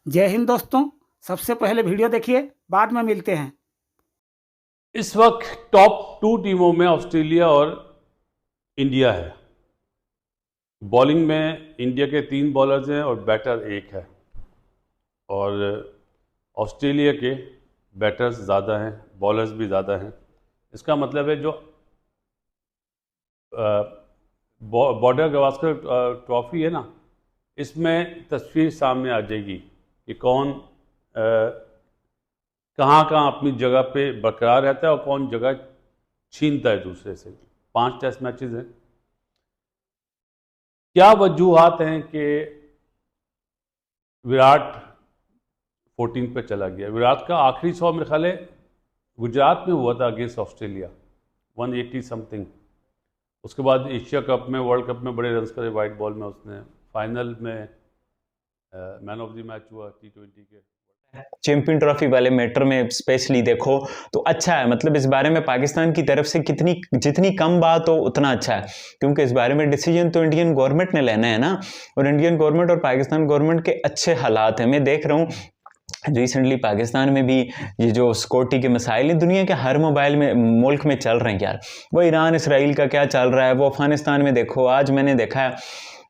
जय हिंद दोस्तों, सबसे पहले वीडियो देखिए, बाद में मिलते हैं। इस वक्त टॉप 2 टीमों में ऑस्ट्रेलिया और इंडिया है। बॉलिंग में इंडिया के 3 बॉलर्स हैं और बैटर 1 है, और ऑस्ट्रेलिया के बैटर्स ज़्यादा हैं, बॉलर्स भी ज़्यादा हैं। इसका मतलब है जो बॉर्डर गवास्कर ट्रॉफी है ना, इसमें तस्वीर सामने आ जाएगी कि कौन कहाँ कहाँ अपनी जगह पे बरकरार रहता है और कौन जगह छीनता है दूसरे से। 5 टेस्ट मैचेस हैं। क्या वजूहात हैं कि विराट 14 पे चला गया? विराट का आखिरी 100 मेरे ख्याल है गुजरात में हुआ था अगेंस्ट ऑस्ट्रेलिया, 180 समथिंग। उसके बाद एशिया कप में, वर्ल्ड कप में बड़े रन्स करे वाइट बॉल में उसने। फाइनल में मैन ऑफ द मैच हुआ T20 के। चैंपियन ट्रॉफी वाले मैटर में स्पेशली देखो तो अच्छा है, मतलब इस बारे में पाकिस्तान की तरफ से जितनी कम बात हो उतना अच्छा है, क्योंकि इस बारे में डिसीजन तो इंडियन गवर्नमेंट ने लेना है ना। और इंडियन गवर्नमेंट और पाकिस्तान गवर्नमेंट के अच्छे हालात हैं। मैं देख रहा हूँ रिसेंटली पाकिस्तान में भी ये जो सिक्योरिटी के मसाइल हैं दुनिया के हर मोबाइल में मुल्क में चल रहे हैं यार। वो ईरान इसराइल का क्या चल रहा है, वो अफगानिस्तान में देखो। आज मैंने देखा है,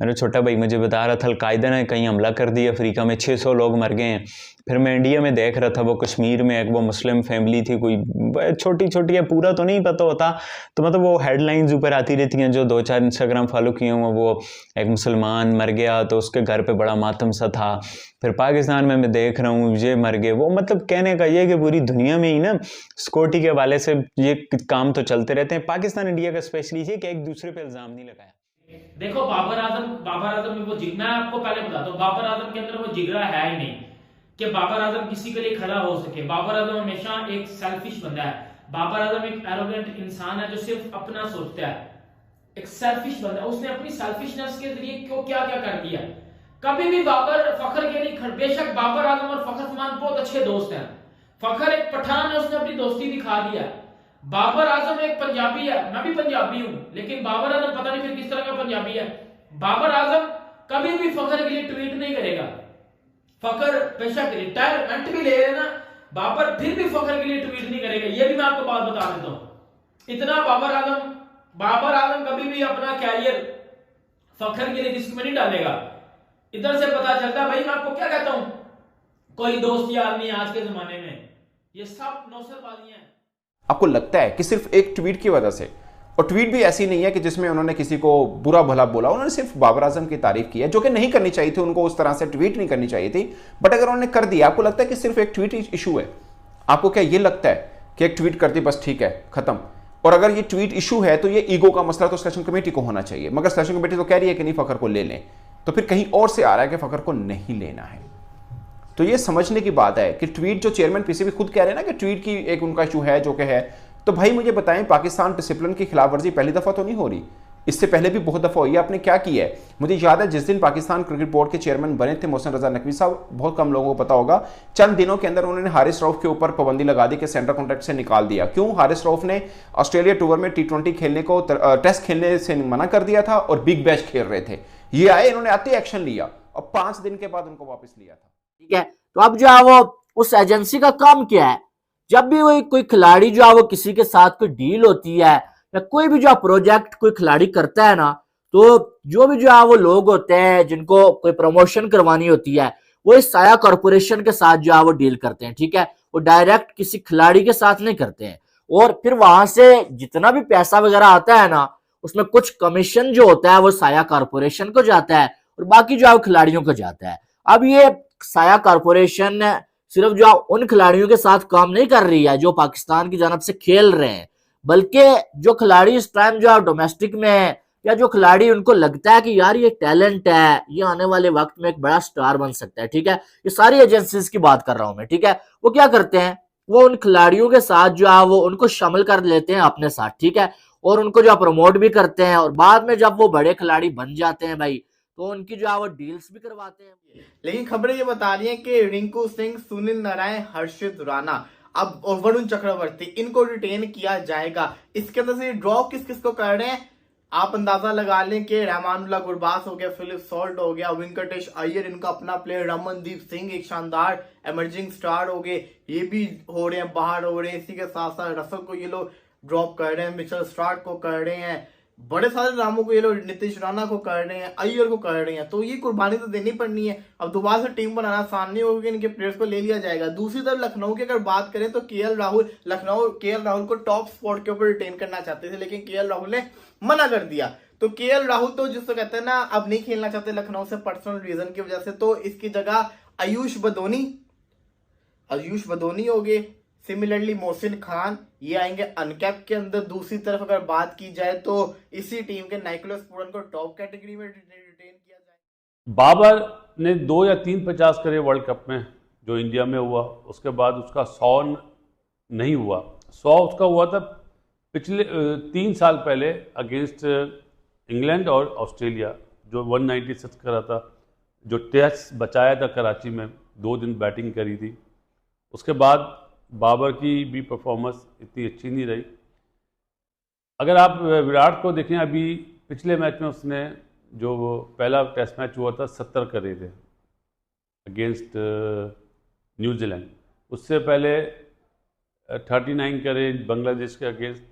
मेरा छोटा भाई मुझे बता रहा था अलकायदा ने कहीं हमला कर दिया अफ्रीका में, 600 लोग मर गए हैं। फिर मैं इंडिया में देख रहा था, वो कश्मीर में एक वो मुस्लिम फैमिली थी, कोई छोटी छोटी है, पूरा तो नहीं पता होता, तो मतलब वो हेडलाइंस ऊपर आती रहती हैं जो 2-4 इंस्टाग्राम फॉलो किए हुए। वो एक मुसलमान मर गया तो उसके घर पे बड़ा मातम सा था। फिर पाकिस्तान में मैं देख रहा हूँ ये मर गए। वो मतलब कहने का ये कि पूरी दुनिया में ही ना सिक्योरिटी के हवाले से ये काम तो चलते रहते हैं। पाकिस्तान इंडिया का स्पेशली ये कि एक दूसरे पे इल्जाम नहीं लगाया। देखो बाबर आजम में वो मैं आपको पहले बताता हूँ, बाबर आजम के अंदर वो जिगरा है ही नहीं कि बाबर आजम किसी के लिए खड़ा हो सके। बाबर आजम हमेशा एक सेल्फिश बंदा है। बाबर आजम एक एरोगेंट इंसान है जो सिर्फ अपना सोचता है, एक सेल्फिश बंदा। उसने अपनी सेल्फिशनेस के जरिए क्यों क्या क्या कर दिया। कभी भी बाबर फखर के नहीं खड़े। बेशक बाबर आजम और फखर उस्मान बहुत अच्छे दोस्त हैं। फखर एक पठान है, उसने अपनी दोस्ती दिखा दिया। बाबर आजम एक पंजाबी है, मैं भी पंजाबी हूं, लेकिन बाबर आजम पता नहीं फिर किस तरह का पंजाबी है। बाबर आजम कभी भी फखर के लिए ट्वीट नहीं करेगा। फखर बेशक रिटायरमेंट भी ले लेना, बाबर फिर भी फखर के लिए ट्वीट नहीं करेगा। ये भी मैं आपको बात बता देता हूं। इतना बाबर आजम कभी भी अपना कैरियर फखर के लिए रिस्क में नहीं डालेगा। इधर से पता चलता है भाई, मैं आपको क्या कहता हूं, कोई दोस्त यार नहीं आज के जमाने में, ये सब नौसरबाजियां हैं। आपको लगता है कि सिर्फ एक ट्वीट की वजह से, और ट्वीट भी ऐसी नहीं है कि जिसमें उन्होंने किसी को बुरा भला बोला, उन्होंने सिर्फ बाबर आजम की तारीफ की है, जो कि नहीं करनी चाहिए थी, उनको उस तरह से ट्वीट नहीं करनी चाहिए थी, बट अगर उन्होंने कर दिया, आपको लगता है कि सिर्फ एक ट्वीट इशू है? आपको क्या ये लगता है कि एक ट्वीट कर दी बस ठीक है खत्म? और अगर ये ट्वीट इशू है तो ये ईगो का मसला तो सिलेक्शन कमेटी को होना चाहिए, मगर सिलेक्शन कमेटी तो कह रही है कि नहीं फखर को ले लें, तो फिर कहीं और से आ रहा है कि फखर को नहीं लेना है। तो ये समझने की बात है कि ट्वीट जो चेयरमैन पीसीबी खुद कह रहे हैं ना कि ट्वीट की एक उनका इशू है जो कि है, तो भाई मुझे बताएं, पाकिस्तान डिसिप्लिन की खिलाफवर्जी पहली दफा तो नहीं हो रही, इससे पहले भी बहुत दफा हुई है। आपने क्या किया है? मुझे याद है जिस दिन पाकिस्तान क्रिकेट बोर्ड के चेयरमैन बने थे मोहसिन रजा नकवी साहब, बहुत कम लोगों को पता होगा, चंद दिनों के अंदर उन्होंने हारिस रऊफ के ऊपर पाबंदी लगा दी कि सेंटर कॉन्ट्रैक्ट से निकाल दिया। क्यों? हारिस रऊफ ने ऑस्ट्रेलिया टूर में T20 खेलने को, टेस्ट खेलने से मना कर दिया था और बिग बैश खेल रहे थे। ये आए, इन्होंने आते एक्शन लिया और 5 दिन के बाद उनको वापस लिया था। ठीक है, तो अब जो है वो उस एजेंसी का काम क्या है, जब भी वो कोई खिलाड़ी जो है वो किसी के साथ कोई डील होती है या कोई भी जो प्रोजेक्ट कोई खिलाड़ी करता है ना, तो जो भी जो है वो लोग होते हैं जिनको कोई प्रमोशन करवानी होती है, वो इस साया कॉरपोरेशन के साथ जो है वो डील करते हैं। ठीक है, वो डायरेक्ट किसी खिलाड़ी के साथ नहीं करते हैं। और फिर वहां से जितना भी पैसा वगैरह आता है ना, उसमें कुछ कमीशन जो होता है वो साया कॉरपोरेशन को जाता है और बाकी जो है वो खिलाड़ियों को जाता है। अब ये साया कॉरपोरेशन सिर्फ जो उन खिलाड़ियों के साथ काम नहीं कर रही है जो पाकिस्तान की जानब से खेल रहे हैं, बल्कि जो खिलाड़ी इस टाइम जो डोमेस्टिक में है, या जो खिलाड़ी उनको लगता है कि यार ये टैलेंट है, ये आने वाले वक्त में एक बड़ा स्टार बन सकता है। ठीक है, ये सारी एजेंसीज की बात कर रहा हूं मैं। ठीक है, वो क्या करते हैं, वो उन खिलाड़ियों के साथ जो है वो उनको शामिल कर लेते हैं अपने साथ। ठीक है, और उनको जो प्रमोट भी करते हैं, और बाद में जब वो बड़े खिलाड़ी बन जाते हैं भाई, तो उनकी जो है वो डील्स भी करवाते हैं। लेकिन खबरें ये बता रही हैं कि रिंकू सिंह, सुनील नारायण, हर्षित राणा अब और वरुण चक्रवर्ती, इनको रिटेन किया जाएगा। इसके अंदर से ड्रॉ किस किस को कर रहे हैं, आप अंदाजा लगा लें कि रहमानुल्लाह गुरबाज हो गया, फिलिप सॉल्ट हो गया, वेंकटेश अय्यर इनका अपना प्लेयर, रमनदीप सिंह एक शानदार एमर्जिंग स्टार हो गए, ये भी हो रहे हैं, बाहर हो रहे हैं। इसी के साथ साथ रसल को ये लोग ड्रॉप कर रहे हैं, मिचेल स्टार्क को कर रहे हैं, बड़े सारे नामों को ये लोग नीतीश राणा को कर रहे हैं, अय्यर को कर रहे हैं। तो ये कुर्बानी तो देनी पड़नी है। अब दोबारा से टीम बनाना आसान नहीं होगा कि इनके प्लेयर्स को ले लिया जाएगा। दूसरी तरफ लखनऊ की अगर बात करें तो केएल राहुल को टॉप स्पॉट के ऊपर रिटेन करना चाहते थे, लेकिन केएल राहुल ने मना कर दिया। तो केएल राहुल तो जिसको कहते हैं ना, अब नहीं खेलना चाहते लखनऊ से पर्सनल रीजन की वजह से। तो इसकी जगह आयुष बदोनी हो गए। सिमिलरली मोहसिन खान ये आएंगे अनकैप के अंदर। दूसरी तरफ अगर बात की जाए तो इसी टीम के नाइकोलस पूरन को टॉप कैटेगरी में रिटेन किया जाए। बाबर ने 2 या 3 50 करे वर्ल्ड कप में जो इंडिया में हुआ, उसके बाद उसका 100 नहीं हुआ। 100 उसका हुआ था पिछले 3 साल पहले अगेंस्ट इंग्लैंड और ऑस्ट्रेलिया, जो 196 करा था, जो टेस्ट बचाया था कराची में, 2 दिन बैटिंग करी थी। उसके बाद बाबर की भी परफॉर्मेंस इतनी अच्छी नहीं रही। अगर आप विराट को देखें, अभी पिछले मैच में उसने जो पहला टेस्ट मैच हुआ था 70 करे थे अगेंस्ट न्यूजीलैंड, उससे पहले 39 करे बांग्लादेश के अगेंस्ट।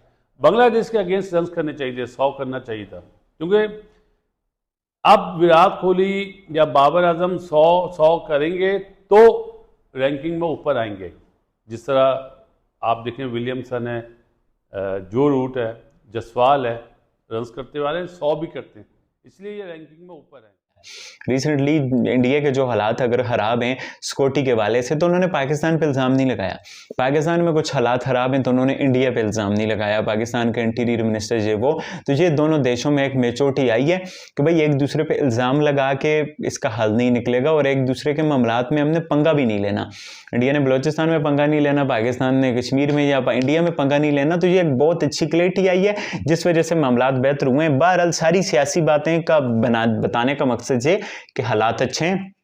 बांग्लादेश के अगेंस्ट रन करने चाहिए थे, 100 करना चाहिए था, क्योंकि अब विराट कोहली या बाबर आजम 100 करेंगे तो रैंकिंग में ऊपर आएंगे। जिस तरह आप देखें विलियमसन है, जो रूट है, जसवाल है, रन्स करते वाले 100 भी करते हैं, इसलिए ये रैंकिंग में ऊपर है। रिसेंटली इंडिया के जो हालात अगर खराब हैं स्कॉटी के वाले से, तो उन्होंने पाकिस्तान पे इल्ज़ाम नहीं लगाया। पाकिस्तान में कुछ हालात खराब हैं तो उन्होंने इंडिया पे इल्ज़ाम नहीं लगाया। पाकिस्तान के इंटीरियर मिनिस्टर ये वो, तो ये दोनों देशों में एक मेचोरिटी आई है कि भाई एक दूसरे पे इल्ज़ाम लगा के इसका हल नहीं निकलेगा और एक दूसरे के मामलात में हमने पंगा भी नहीं लेना। इंडिया ने बलोचिस्तान में पंगा नहीं लेना, पाकिस्तान ने कश्मीर में या इंडिया में पंगा नहीं लेना। तो ये एक बहुत अच्छी क्लैरिटी आई है जिस वजह से मामलात बेहतर हुए हैं। बहरहाल सारी सियासी बातें का बताने का मकसद ये कि हालात अच्छे हैं।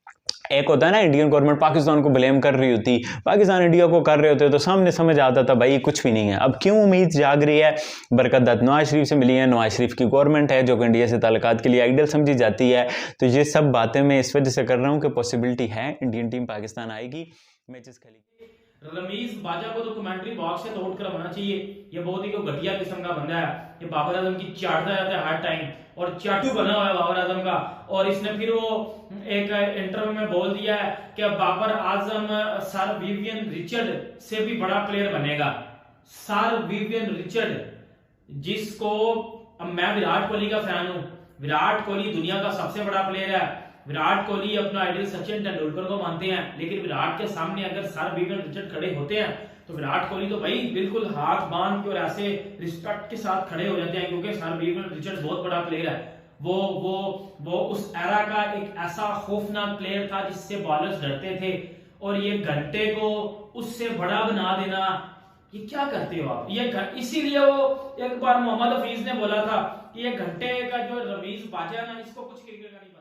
एक होता है ना, इंडियन गवर्नमेंट पाकिस्तान को ब्लेम कर रही होती, पाकिस्तान इंडिया को कर रहे होते, तो सामने समझ आता था भाई कुछ भी नहीं है। अब क्यों उम्मीद जाग रही है? बरकत नवाज शरीफ से मिली है, नवाज शरीफ की गवर्नमेंट है जो कि इंडिया से ताल्लुकात के लिए आइडियल समझी जाती है। तो ये सब बातें मैं इस वजह से कर रहा हूँ कि पॉसिबिलिटी है इंडियन टीम पाकिस्तान आएगी, मैचेस खेलेगी। रमीज बाजा को तो कमेंट्री बॉक्स से तोड़ कर होना चाहिए। ये बहुत ही घटिया किस्म का बंदा है, ये बाबर आजम की चाटता जाता है हर टाइम, और चाटू बना हुआ है बाबर आजम का। और इसने फिर वो एक इंटरव्यू में बोल दिया है कि Babar Azam sir Vivian Richard से भी बड़ा प्लेयर बनेगा। सर विवियन रिचर्ड, जिसको मैं विराट कोहली का फैन हूं, विराट कोहली दुनिया का सबसे बड़ा प्लेयर है। विराट कोहली अपना आइडल सचिन तेंदुलकर को मानते हैं, लेकिन विराट के सामने अगर सर विवियन रिचर्ड खड़े होते हैं तो विराट कोहली तो भाई बिल्कुल हाथ बांध के और ऐसे रिस्पेक्ट के साथ खड़े हो जाते हैं, क्योंकि सर विवियन रिचर्ड बहुत बड़ा प्लेयर है। वो उस एरा का एक ऐसा खौफनाक प्लेयर था जिससे बॉलर्स डरते थे, और ये घंटे को उससे बड़ा बना देना, ये क्या करते हो आप? ये इसीलिए वो एक बार मोहम्मद हफीज ने बोला था कि ये घंटे का जो रमीज बाजा है ना, इसको कुछ क्रिकेट का नहीं पता।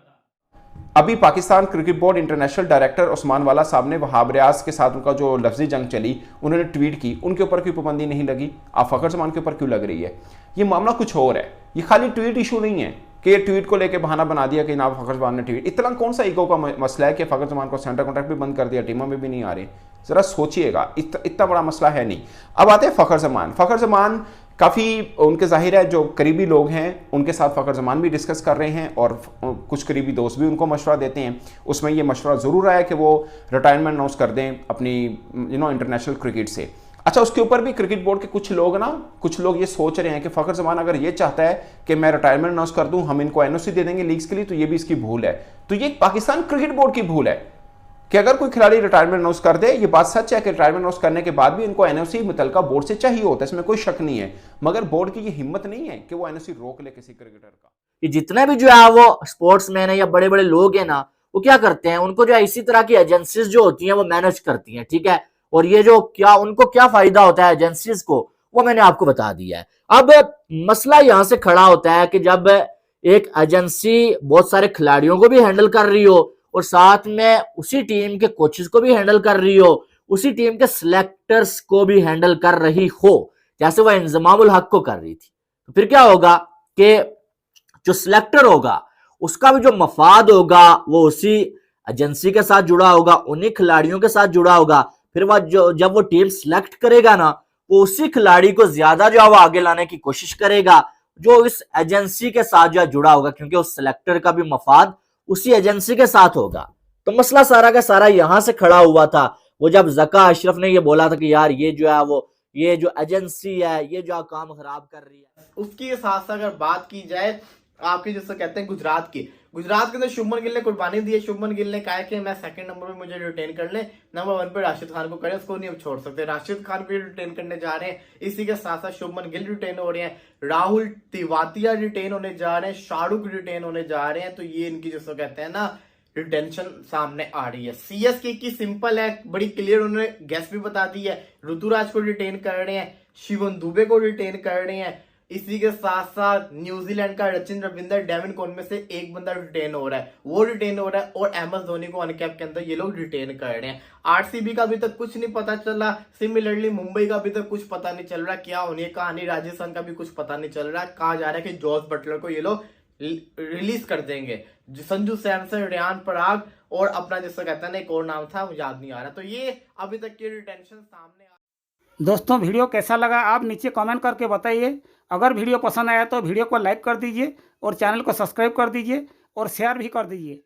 अभी Pakistan cricket board international director Usman वाला साहब ने वहाब रियाज के साथ उनका जो लफ्जी जंग चली, उन्होंने ट्वीट की, उनके ऊपर कोई पाबंदी नहीं लगी। आप फखर जमान के ऊपर क्यों लग रही है? ये मामला कुछ और है। ये खाली ट्वीट इशू नहीं है कि ये ट्वीट को लेकर बहाना बना दिया कि ना फखर जमान ने ट्वीट। इतना कौन सा ईगो का मसला है कि फखर जमान को सेंटर कॉन्ट्रैक्ट भी बंद कर दिया, टीमों में भी नहीं आ रहे? जरा सोचिएगा, इतना बड़ा मसला है नहीं। अब आते हैं फखर जमान। फखर जमान काफ़ी उनके जाहिर है जो करीबी लोग हैं उनके साथ फखर जमान भी डिस्कस कर रहे हैं, और कुछ करीबी दोस्त भी उनको मशवरा देते हैं। उसमें ये मशवरा ज़रूर आया कि वो रिटायरमेंट अनाउंस कर दें अपनी इंटरनेशनल क्रिकेट से। अच्छा, उसके ऊपर भी क्रिकेट बोर्ड के कुछ लोग ये सोच रहे हैं कि फखर जमान अगर ये चाहता है कि मैं रिटायरमेंट अनाउंस कर दूं, हम इनको एनओसी दे देंगे लीग्स के लिए, तो ये भी इसकी भूल है। तो ये पाकिस्तान क्रिकेट बोर्ड की भूल है कि अगर कोई खिलाड़ी रिटायरमेंट अनाउंस कर दे, ये बात सच है कि रिटायरमेंट अनाउंस करने के बाद भी इनको एनओसी मुतलका बोर्ड से चाहिए होता है, इसमें कोई शक नहीं है, मगर बोर्ड की ये हिम्मत नहीं है कि वो एनओसी रोक ले किसी क्रिकेटर का। ये जितने भी जो है वो स्पोर्ट्समैन है या बड़े बड़े लोग हैं ना, वो क्या करते हैं, उनको जो है इसी तरह की एजेंसीज जो होती हैं वो मैनेज करती हैं, ठीक है। और ये जो उनको क्या फायदा होता है एजेंसीज को, वो मैंने आपको बता दिया है। अब मसला यहां से खड़ा होता है कि जब एक एजेंसी बहुत सारे खिलाड़ियों को भी हैंडल कर रही हो और साथ में उसी टीम के कोचेस को भी हैंडल कर रही हो, उसी टीम के सिलेक्टर्स को भी हैंडल कर रही हो, जैसे वह इंजमामुल हक को कर रही थी, तो फिर क्या होगा कि जो सिलेक्टर होगा उसका भी जो मफाद होगा वो उसी एजेंसी के साथ जुड़ा होगा, उन्हीं खिलाड़ियों के साथ जुड़ा होगा। फिर वह जब वो टीम सिलेक्ट करेगा ना, वो उसी खिलाड़ी को ज्यादा जो है वो आगे लाने की कोशिश करेगा जो इस एजेंसी के साथ जो है जुड़ा होगा, क्योंकि उस सिलेक्टर का भी मफाद उसी एजेंसी के साथ होगा। तो मसला सारा का सारा यहां से खड़ा हुआ था वो जब ज़का अशरफ ने ये बोला था कि यार ये जो है वो ये जो एजेंसी है ये जो काम खराब कर रही है। उसके साथ साथ अगर बात की जाए आपके जिससे कहते हैं गुजरात के अंदर शुभमन गिल ने कुर्बानी दी है। शुभमन गिल ने कहा कि मैं सेकंड नंबर पे मुझे रिटेन कर ले, नंबर 1 पे राशिद खान को करें, उसको नहीं अब छोड़ सकते। राशिद खान भी रिटेन करने जा रहे हैं, इसी के साथ साथ शुभमन गिल रिटेन हो रहे हैं, राहुल तिवातिया रिटेन होने जा रहे हैं, शाहरुख रिटेन होने जा रहे हैं। तो ये इनकी जिसको कहते हैं ना रिटेंशन सामने आ रही है। सीएसके की सिंपल है, बड़ी क्लियर, उन्होंने गैस भी बता दी है। ऋतुराज को रिटेन कर रहे हैं, शिवम दुबे को रिटेन कर रहे हैं। इसी के साथ साथ न्यूजीलैंड का सचिन रविंदर, डेविन कॉन में से एक बंदा रिटेन हो रहा है, वो रिटेन हो रहा है, और एमएस धोनी को अनकैप के अंदर ये लोग रिटेन कर रहे हैं। आरसीबी का अभी तक कुछ नहीं पता चला, सिमिलरली मुंबई का अभी तक कुछ पता नहीं चल रहा क्या होनी है कहानी, राजस्थान का भी कुछ पता नहीं चल रहा। कहा जा रहा है कि जॉस बटलर को ये लोग रिलीज कर देंगे, संजू सैमसन, रेयान पराग और अपना जिसको कहता है ना एक और नाम था वो याद नहीं आ रहा। तो ये अभी तक की रिटेंशन सामने दोस्तों वीडियो कैसा लगा आप नीचे कमेंट करके बताइए। अगर वीडियो पसंद आया तो वीडियो को लाइक कर दीजिए और चैनल को सब्सक्राइब कर दीजिए और शेयर भी कर दीजिए।